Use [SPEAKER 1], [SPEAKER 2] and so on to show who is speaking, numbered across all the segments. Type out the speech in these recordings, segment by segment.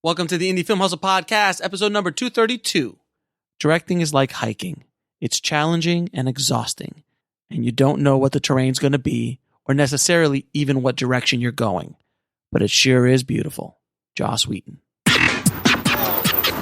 [SPEAKER 1] Welcome to the Indie Film Hustle Podcast, episode number 232. Directing is like hiking. It's challenging and exhausting, and you don't know what the terrain's going to be or necessarily even what direction you're going. But it sure is beautiful. Joss Wheaton.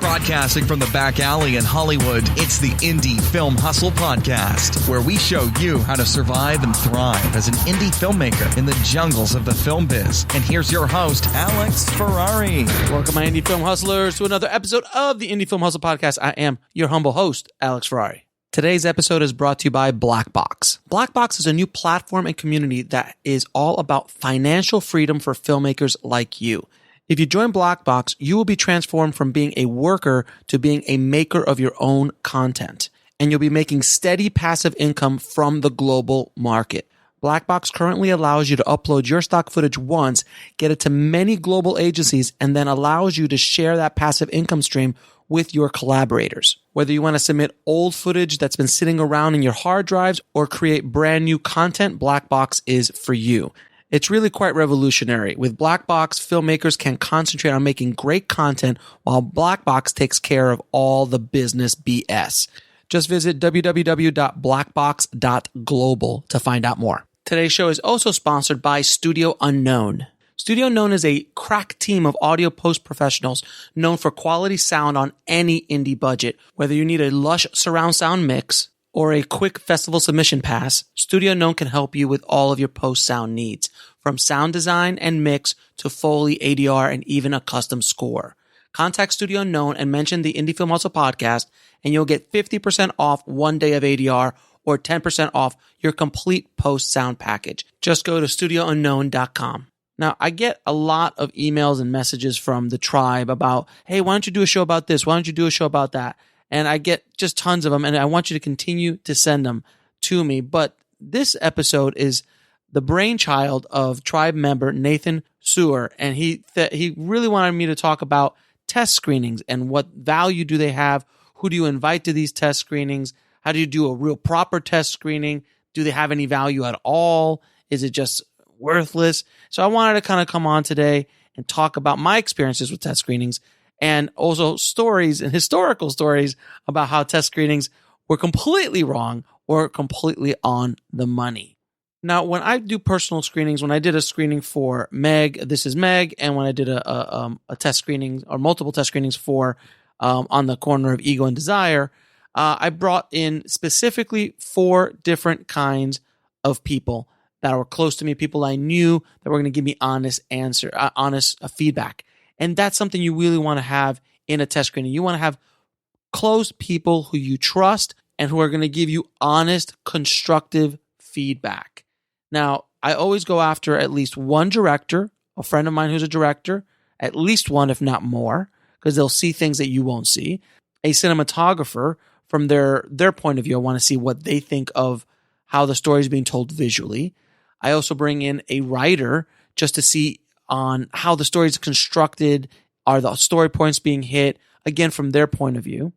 [SPEAKER 2] Broadcasting from the back alley in Hollywood, it's the Indie Film Hustle Podcast, where we show you how to survive and thrive as an indie filmmaker in the jungles of the film biz. And here's your host, Alex Ferrari.
[SPEAKER 1] Welcome, my Indie Film Hustlers, to another episode of the Indie Film Hustle Podcast. I am your humble host, Alex Ferrari. Today's episode is brought to you by Blackbox. Blackbox is a new platform and community that is all about financial freedom for filmmakers like you. If you join Blackbox, you will be transformed from being a worker to being a maker of your own content, and you'll be making steady passive income from the global market. Blackbox currently allows you to upload your stock footage once, get it to many global agencies, and then allows you to share that passive income stream with your collaborators. Whether you want to submit old footage that's been sitting around in your hard drives or create brand new content, Blackbox is for you. It's really quite revolutionary. With Blackbox, filmmakers can concentrate on making great content while Blackbox takes care of all the business BS. Just visit www.blackbox.global to find out more. Today's show is also sponsored by Studio Unknown. Studio Unknown is a crack team of audio post professionals known for quality sound on any indie budget. Whether you need a lush surround sound mix or a quick festival submission pass, Studio Unknown can help you with all of your post sound needs, from sound design and mix to Foley, ADR, and even a custom score. Contact Studio Unknown and mention the Indie Film Hustle Podcast, and you'll get 50% off one day of ADR or 10% off your complete post sound package. Just go to studiounknown.com. Now, I get a lot of emails and messages from the tribe about, hey, why don't you do a show about this? Why don't you do a show about that? And I get just tons of them, and I want you to continue to send them to me. But this episode is the brainchild of tribe member Nathan Sewer, and he really wanted me to talk about test screenings and what value do they have? Who do you invite to these test screenings? How do you do a real proper test screening? Do they have any value at all? Is it just worthless? So I wanted to kind of come on today and talk about my experiences with test screenings, and also stories and historical stories about how test screenings were completely wrong or completely on the money. Now, when I do personal screenings, when I did a screening for Meg, This Is Meg, and when I did a test screening or multiple test screenings for On the Corner of Ego and Desire, I brought in specifically 4 different kinds of people that were close to me, people I knew that were going to give me honest feedback. And that's something you really want to have in a test screening. You want to have close people who you trust and who are going to give you honest, constructive feedback. Now, I always go after at least one director, a friend of mine who's a director, at least one, if not more, because they'll see things that you won't see. A cinematographer, from their point of view, I want to see what they think of how the story is being told visually. I also bring in a writer just to see on how the story is constructed, are the story points being hit, again, from their point of view.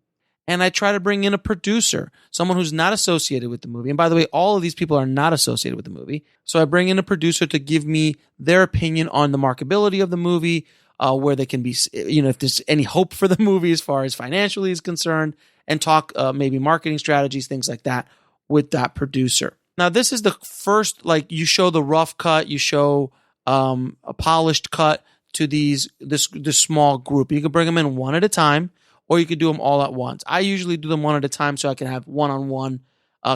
[SPEAKER 1] And I try to bring in a producer, someone who's not associated with the movie. And by the way, all of these people are not associated with the movie. So I bring in a producer to give me their opinion on the marketability of the movie, where they can be, if there's any hope for the movie as far as financially is concerned, and talk maybe marketing strategies, things like that with that producer. Now, this is the first, you show the rough cut, you show a polished cut to this small group. You can bring them in one at a time, or you could do them all at once. I usually do them one at a time so I can have one-on-one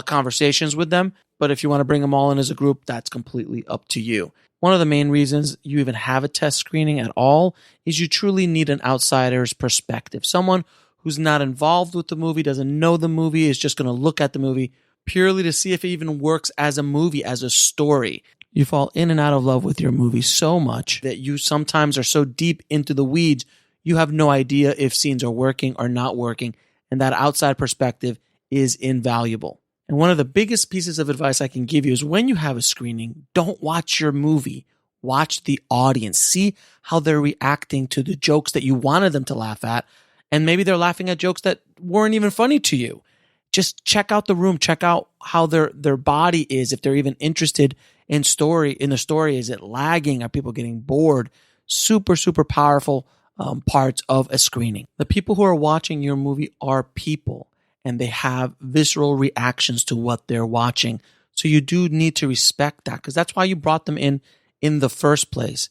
[SPEAKER 1] conversations with them. But if you want to bring them all in as a group, that's completely up to you. One of the main reasons you even have a test screening at all is you truly need an outsider's perspective. Someone who's not involved with the movie, doesn't know the movie, is just going to look at the movie purely to see if it even works as a movie, as a story. You fall in and out of love with your movie so much that you sometimes are so deep into the weeds, you have no idea if scenes are working or not working, and that outside perspective is invaluable. And one of the biggest pieces of advice I can give you is when you have a screening, don't watch your movie. Watch the audience. See how they're reacting to the jokes that you wanted them to laugh at, and maybe they're laughing at jokes that weren't even funny to you. Just check out the room. Check out how their body is, if they're even interested in the story. Is it lagging? Are people getting bored? Super, super powerful parts of a screening. The people who are watching your movie are people, and they have visceral reactions to what they're watching. So you do need to respect that, because that's why you brought them in the first place.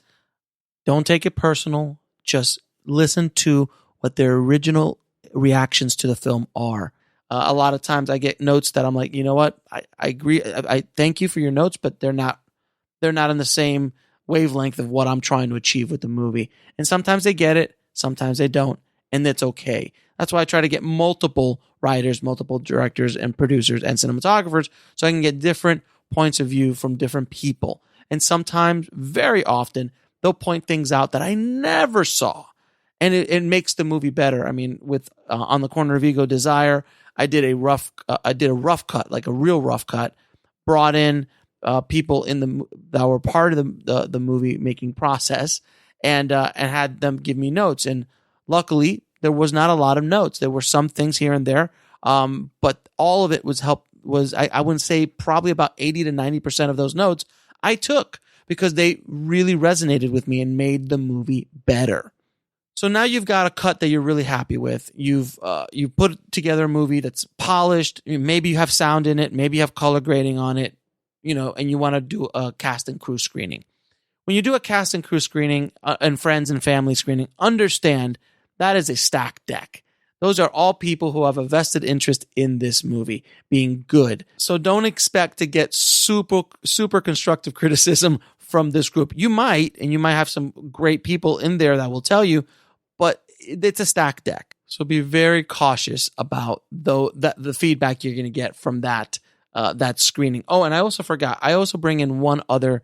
[SPEAKER 1] Don't take it personal. Just listen to what their original reactions to the film are. A lot of times I get notes that I'm like, you know what? I agree. I thank you for your notes, but they're not in the same wavelength of what I'm trying to achieve with the movie. And sometimes they get it, sometimes they don't, and that's okay. That's why I try to get multiple writers, multiple directors and producers and cinematographers, so I can get different points of view from different people. And sometimes, very often, they'll point things out that I never saw, and it makes the movie better. I mean, with On the Corner of Ego Desire, I did a rough cut, like a real rough cut, brought in people that were part of the movie making process, and had them give me notes. And luckily, there was not a lot of notes. There were some things here and there, but all of it was I wouldn't say, probably about 80 to 90% of those notes I took, because they really resonated with me and made the movie better. So now you've got a cut that you're really happy with. You've put together a movie that's polished. Maybe you have sound in it. Maybe you have color grading on it, and you want to do a cast and crew screening. When you do a cast and crew screening and friends and family screening, understand that is a stacked deck. Those are all people who have a vested interest in this movie being good. So don't expect to get super constructive criticism from this group. You might, and you might have some great people in there that will tell you, but it's a stacked deck. So be very cautious about the feedback you're going to get from that screening. Oh, and I also forgot. I also bring in one other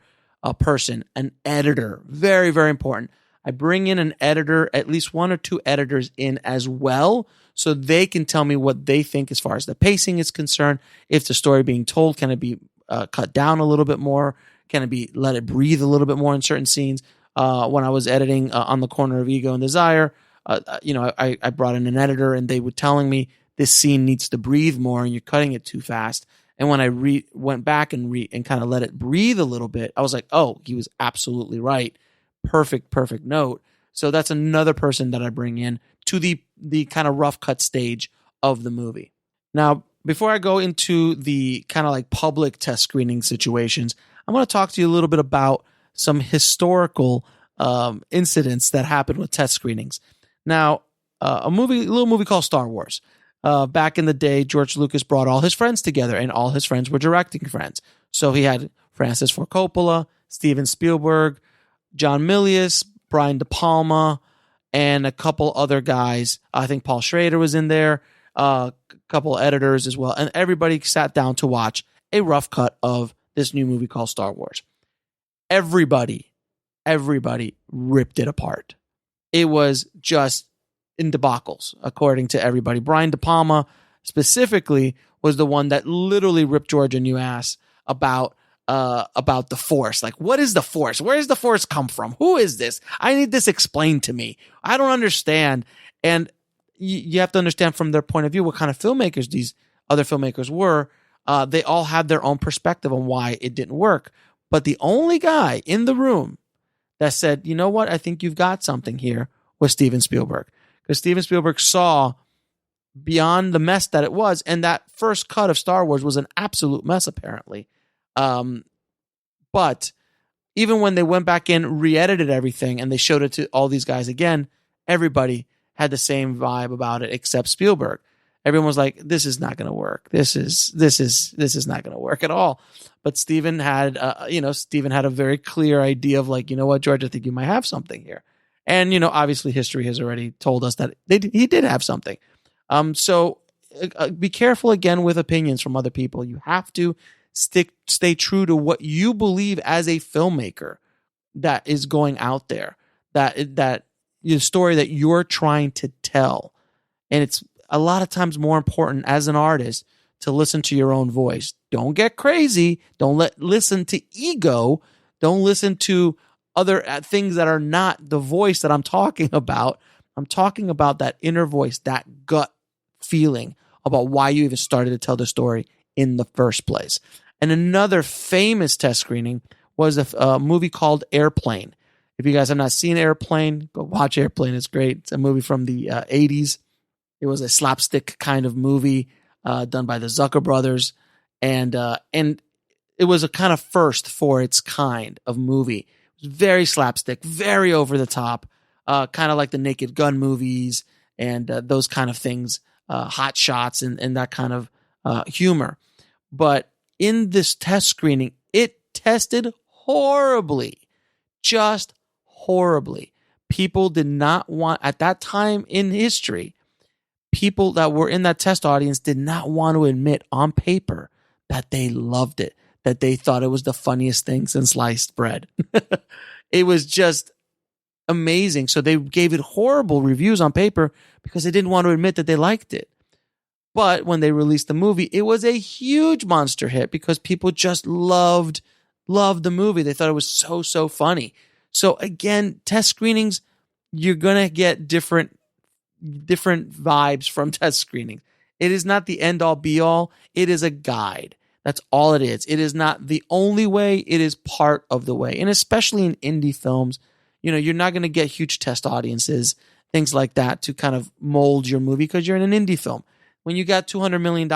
[SPEAKER 1] person, an editor. Very, very important. I bring in an editor, at least one or two editors in as well, so they can tell me what they think as far as the pacing is concerned. If the story being told, can it be cut down a little bit more? Can it be let it breathe a little bit more in certain scenes? When I was editing On the Corner of Ego and Desire, I brought in an editor, and they were telling me this scene needs to breathe more, and you're cutting it too fast. And when I went back and kind of let it breathe a little bit, I was like, oh, he was absolutely right. Perfect note. So that's another person that I bring in to the kind of rough cut stage of the movie. Now, before I go into the kind of like public test screening situations, I want to talk to you a little bit about some historical incidents that happened with test screenings. Now, a little movie called Star Wars. Back in the day, George Lucas brought all his friends together, and all his friends were directing friends. So he had Francis Ford Coppola, Steven Spielberg, John Milius, Brian De Palma, and a couple other guys. I think Paul Schrader was in there, a couple editors as well. And everybody sat down to watch a rough cut of this new movie called Star Wars. Everybody ripped it apart. It was just in debacles, according to everybody. Brian De Palma specifically was the one that literally ripped George a new ass about the Force. Like, what is the Force? Where does the Force come from? Who is this? I need this explained to me. I don't understand. And you have to understand from their point of view what kind of filmmakers these other filmmakers were. They all had their own perspective on why it didn't work. But the only guy in the room that said, you know what, I think you've got something here, was Steven Spielberg. Because Steven Spielberg saw beyond the mess that it was, and that first cut of Star Wars was an absolute mess, apparently. But even when they went back in, re-edited everything, and they showed it to all these guys again, everybody had the same vibe about it except Spielberg. Everyone was like, this is not going to work. This is not going to work at all. But Steven had a very clear idea of like, you know what, George, I think you might have something here. And, obviously history has already told us that he did have something. So be careful again with opinions from other people. You have to stay true to what you believe as a filmmaker that is going out there, that the story that you're trying to tell. And it's a lot of times more important as an artist to listen to your own voice. Don't get crazy. Don't listen to ego. Don't listen to other things that are not the voice that I'm talking about. I'm talking about that inner voice, that gut feeling about why you even started to tell the story in the first place. And another famous test screening was a movie called Airplane. If you guys have not seen Airplane, go watch Airplane. It's great. It's a movie from the 80s. It was a slapstick kind of movie done by the Zucker brothers. And it was a kind of first for its kind of movie. It was very slapstick, very over the top, kind of like the Naked Gun movies and those kind of things, Hot Shots and that kind of humor. But in this test screening, it tested horribly, just horribly. People did not want, at that time in history, people that were in that test audience did not want to admit on paper that they loved it, that they thought it was the funniest thing since sliced bread. It was just amazing. So they gave it horrible reviews on paper because they didn't want to admit that they liked it. But when they released the movie, it was a huge monster hit because people just loved the movie. They thought it was so funny. So again, test screenings, you're going to get different vibes from test screenings. It is not the end all be all. It is a guide. That's all it is. It is not the only way. It is part of the way. And especially in indie films, you're not going to get huge test audiences, things like that to kind of mold your movie because you're in an indie film. When you got $200 million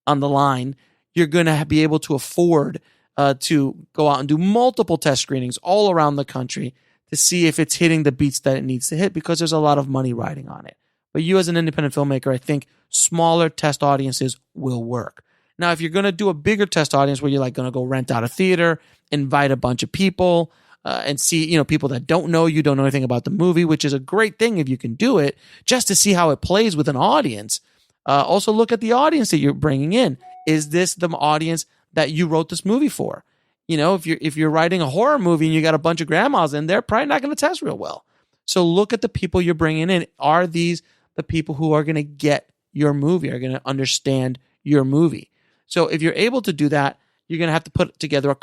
[SPEAKER 1] on the line, you're going to be able to afford to go out and do multiple test screenings all around the country to see if it's hitting the beats that it needs to hit because there's a lot of money riding on it. But you as an independent filmmaker, I think smaller test audiences will work. Now, if you're going to do a bigger test audience where you're like going to go rent out a theater, invite a bunch of people and see, people that don't know anything about the movie, which is a great thing if you can do it just to see how it plays with an audience. Also look at the audience that you're bringing in. Is this the audience that you wrote this movie for? If you're writing a horror movie and you got a bunch of grandmas in there, probably not going to test real well. So look at the people you're bringing in. Are these the people who are going to get your movie, are going to understand your movie? So if you're able to do that, you're going to have to put together a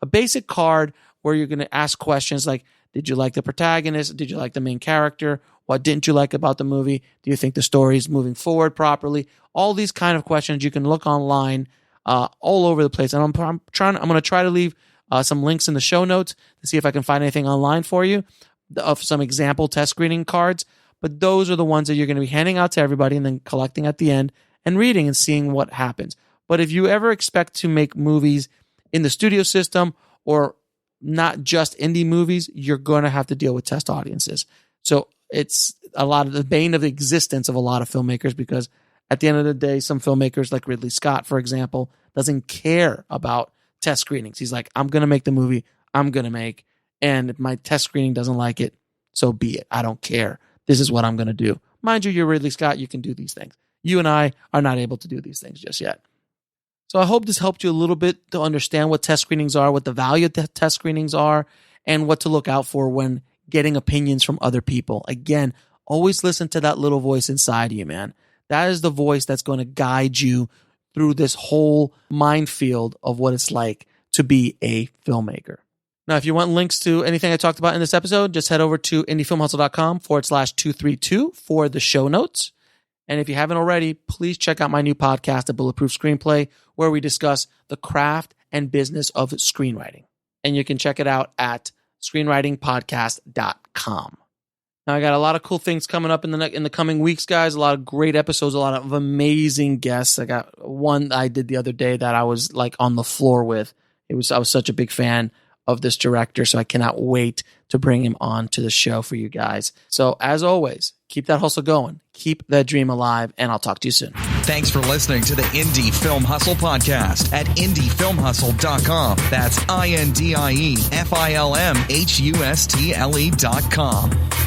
[SPEAKER 1] basic card where you're going to ask questions like, did you like the protagonist? Did you like the main character? What didn't you like about the movie? Do you think the story is moving forward properly? All these kind of questions you can look online all over the place. And I'm going to try to leave some links in the show notes to see if I can find anything online for you of some example test screening cards. But those are the ones that you're going to be handing out to everybody and then collecting at the end and reading and seeing what happens. But if you ever expect to make movies in the studio system or not just indie movies, you're going to have to deal with test audiences. So it's a lot of the bane of the existence of a lot of filmmakers because at the end of the day, some filmmakers like Ridley Scott, for example, doesn't care about test screenings. He's like, I'm going to make the movie I'm going to make. And if my test screening doesn't like it, so be it. I don't care. This is what I'm going to do. Mind you, you're Ridley Scott. You can do these things. You and I are not able to do these things just yet. So I hope this helped you a little bit to understand what test screenings are, what the value of the test screenings are, and what to look out for when getting opinions from other people. Again, always listen to that little voice inside of you, man. That is the voice that's going to guide you through this whole minefield of what it's like to be a filmmaker. Now, if you want links to anything I talked about in this episode, just head over to indiefilmhustle.com/232 for the show notes. And if you haven't already, please check out my new podcast, The Bulletproof Screenplay, where we discuss the craft and business of screenwriting. And you can check it out at screenwritingpodcast.com. Now, I got a lot of cool things coming up in the coming weeks, guys. A lot of great episodes, a lot of amazing guests. I got one I did the other day that I was like on the floor with. I was such a big fan of this director, so I cannot wait to bring him on to the show for you guys. So as always, keep that hustle going, keep that dream alive, and I'll talk to you soon.
[SPEAKER 2] Thanks for listening to the Indie Film Hustle podcast at indiefilmhustle.com. That's INDIEFILMHUSTLE.com.